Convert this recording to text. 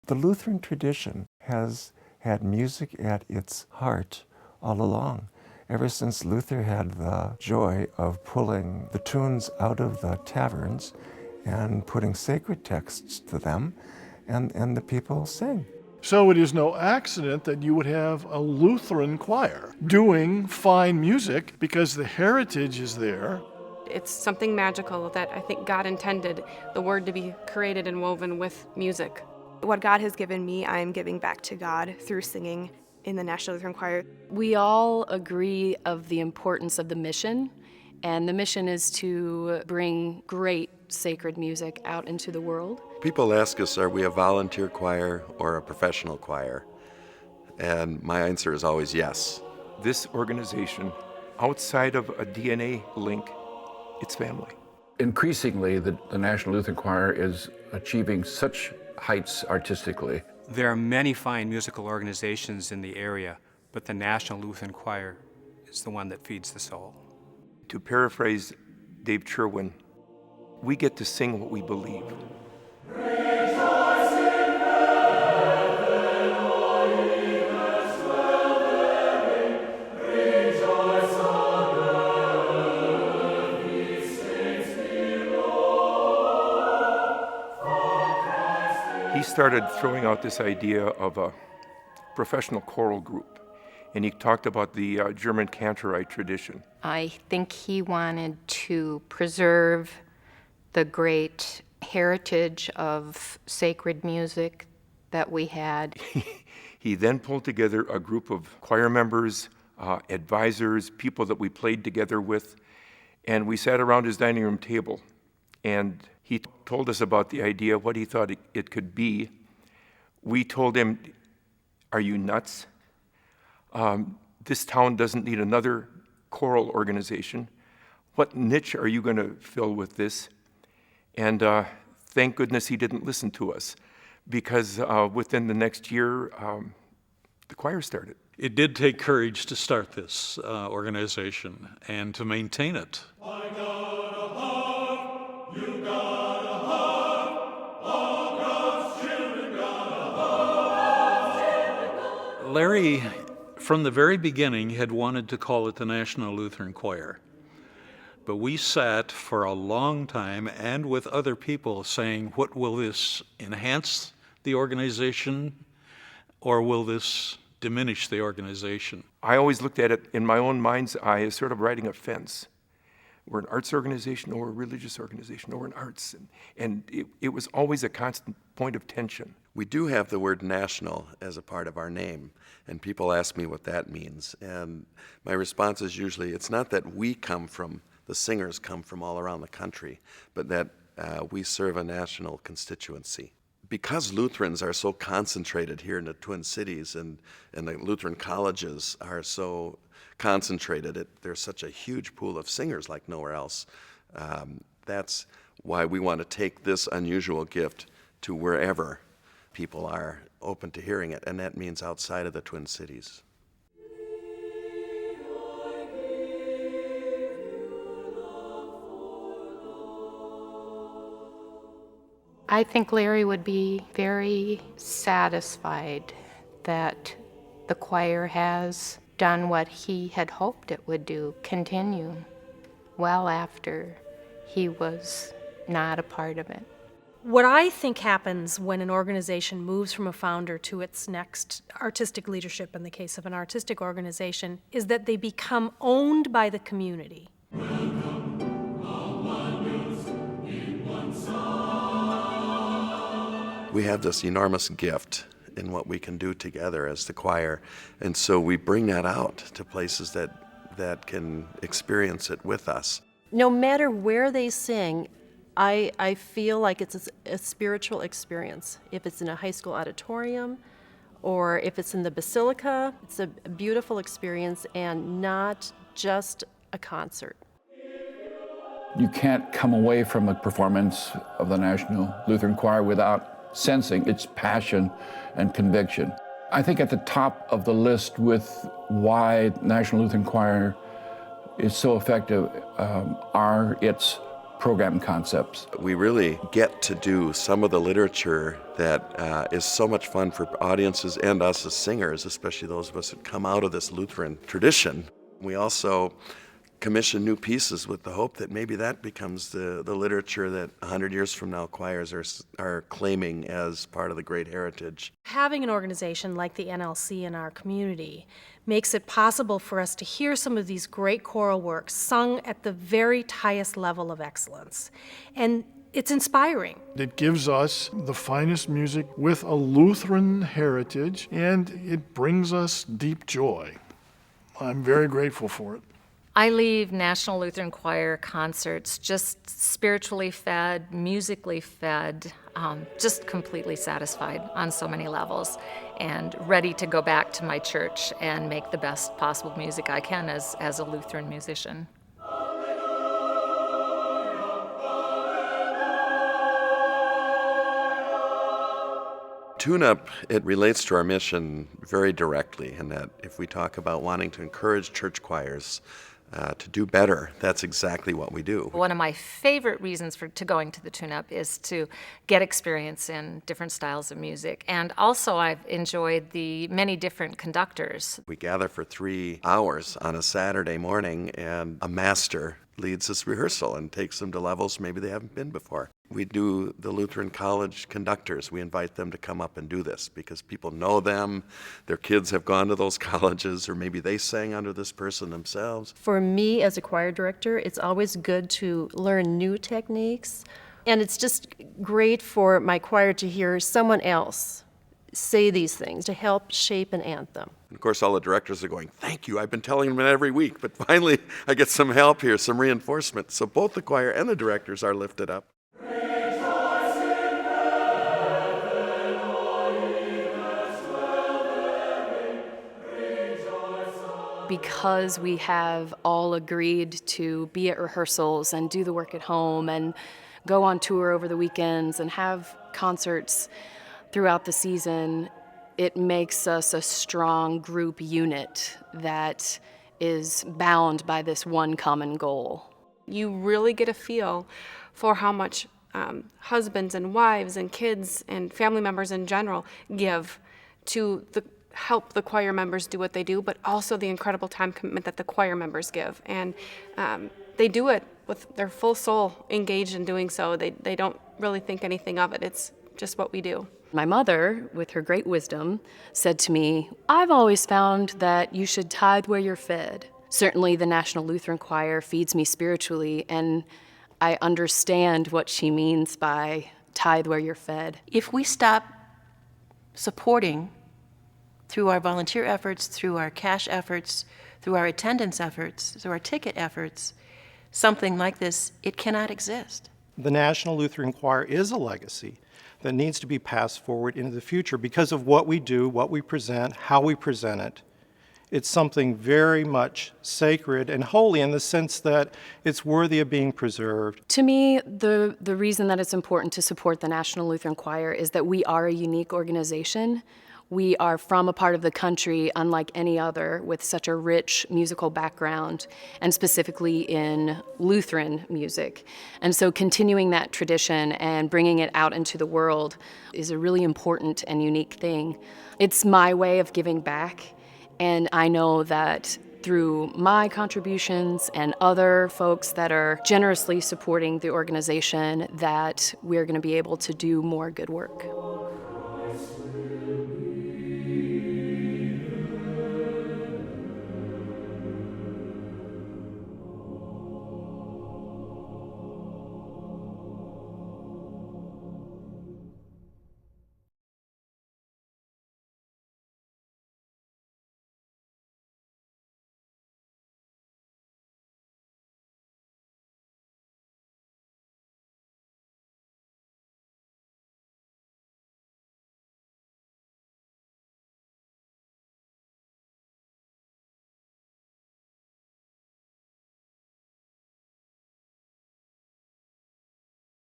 The Lutheran tradition has had music at its heart all along, ever since Luther had the joy of pulling the tunes out of the taverns and putting sacred texts to them, and the people sing. So it is no accident that you would have a Lutheran choir doing fine music because the heritage is there. It's something magical that I think God intended the word to be created and woven with music. What God has given me, I am giving back to God through singing in the National Lutheran Choir. We all agree of the importance of the mission, and the mission is to bring great sacred music out into the world. People ask us, are we a volunteer choir or a professional choir? And my answer is always yes. This organization, outside of a DNA link, it's family. Increasingly, the National Lutheran Choir is achieving such heights artistically. There are many fine musical organizations in the area, but the National Lutheran Choir is the one that feeds the soul. To paraphrase Dave Cherwin, we get to sing what we believe. He started throwing out this idea of a professional choral group, and he talked about the German Cantorite tradition. I think he wanted to preserve the great heritage of sacred music that we had. He then pulled together a group of choir members, advisors, people that we played together with, and we sat around his dining room table, and he told us about the idea, what he thought it could be. We told him, are you nuts? This town doesn't need another choral organization. What niche are you going to fill with this? And thank goodness he didn't listen to us, because within the next year, the choir started. It did take courage to start this organization and to maintain it. Larry, from the very beginning, had wanted to call it the National Lutheran Choir. But we sat for a long time and with other people saying, what will this enhance the organization, or will this diminish the organization? I always looked at it in my own mind's eye as sort of riding a fence. We're an arts organization, or a religious organization, or an arts. And it was always a constant point of tension. We do have the word national as a part of our name, and people ask me what that means. And my response is usually, it's not that we come from, the singers come from all around the country, but that we serve a national constituency. Because Lutherans are so concentrated here in the Twin Cities, and the Lutheran colleges are so concentrated, there's such a huge pool of singers like nowhere else. That's why we want to take this unusual gift to wherever people are open to hearing it, and that means outside of the Twin Cities. I think Larry would be very satisfied that the choir has done what he had hoped it would do, continue well after he was not a part of it. What I think happens when an organization moves from a founder to its next artistic leadership, in the case of an artistic organization, is that they become owned by the community. We have this enormous gift in what we can do together as the choir, and so we bring that out to places that can experience it with us. No matter where they sing, I feel like it's a spiritual experience. If it's in a high school auditorium or if it's in the basilica, it's a beautiful experience and not just a concert. You can't come away from a performance of the National Lutheran Choir without sensing its passion and conviction. I think at the top of the list with why National Lutheran Choir is so effective are its program concepts. We really get to do some of the literature that is so much fun for audiences and us as singers, especially those of us that come out of this Lutheran tradition. We also commission new pieces with the hope that maybe that becomes the literature that 100 years from now choirs are claiming as part of the great heritage. Having an organization like the NLC in our community makes it possible for us to hear some of these great choral works sung at the very highest level of excellence. And it's inspiring. It gives us the finest music with a Lutheran heritage, and it brings us deep joy. I'm very grateful for it. I leave National Lutheran Choir concerts just spiritually fed, musically fed, just completely satisfied on so many levels, and ready to go back to my church and make the best possible music I can as a Lutheran musician. Tune-up, it relates to our mission very directly in that if we talk about wanting to encourage church choirs to do better, that's exactly what we do. One of my favorite reasons to going to the tune-up is to get experience in different styles of music. And also I've enjoyed the many different conductors. We gather for 3 hours on a Saturday morning, and a master leads this rehearsal and takes them to levels maybe they haven't been before. We do the Lutheran College conductors. We invite them to come up and do this because people know them, their kids have gone to those colleges, or maybe they sang under this person themselves. For me as a choir director, it's always good to learn new techniques, and it's just great for my choir to hear someone else say these things to help shape an anthem. And of course, all the directors are going, thank you, I've been telling them every week, but finally I get some help here, some reinforcement. So both the choir and the directors are lifted up. Because we have all agreed to be at rehearsals and do the work at home and go on tour over the weekends and have concerts throughout the season, it makes us a strong group unit that is bound by this one common goal. You really get a feel for how much husbands and wives and kids and family members in general give to help the choir members do what they do, but also the incredible time commitment that the choir members give. And they do it with their full soul engaged in doing so. They don't really think anything of it. It's just what we do. My mother, with her great wisdom, said to me, I've always found that you should tithe where you're fed. Certainly the National Lutheran Choir feeds me spiritually, and I understand what she means by tithe where you're fed. If we stop supporting through our volunteer efforts, through our cash efforts, through our attendance efforts, through our ticket efforts, something like this, it cannot exist. The National Lutheran Choir is a legacy that needs to be passed forward into the future because of what we do, what we present, how we present it. It's something very much sacred and holy in the sense that it's worthy of being preserved. To me, the reason that it's important to support the National Lutheran Choir is that we are a unique organization. We are from a part of the country unlike any other with such a rich musical background, and specifically in Lutheran music. And so continuing that tradition and bringing it out into the world is a really important and unique thing. It's my way of giving back, and I know that through my contributions and other folks that are generously supporting the organization that we're going to be able to do more good work.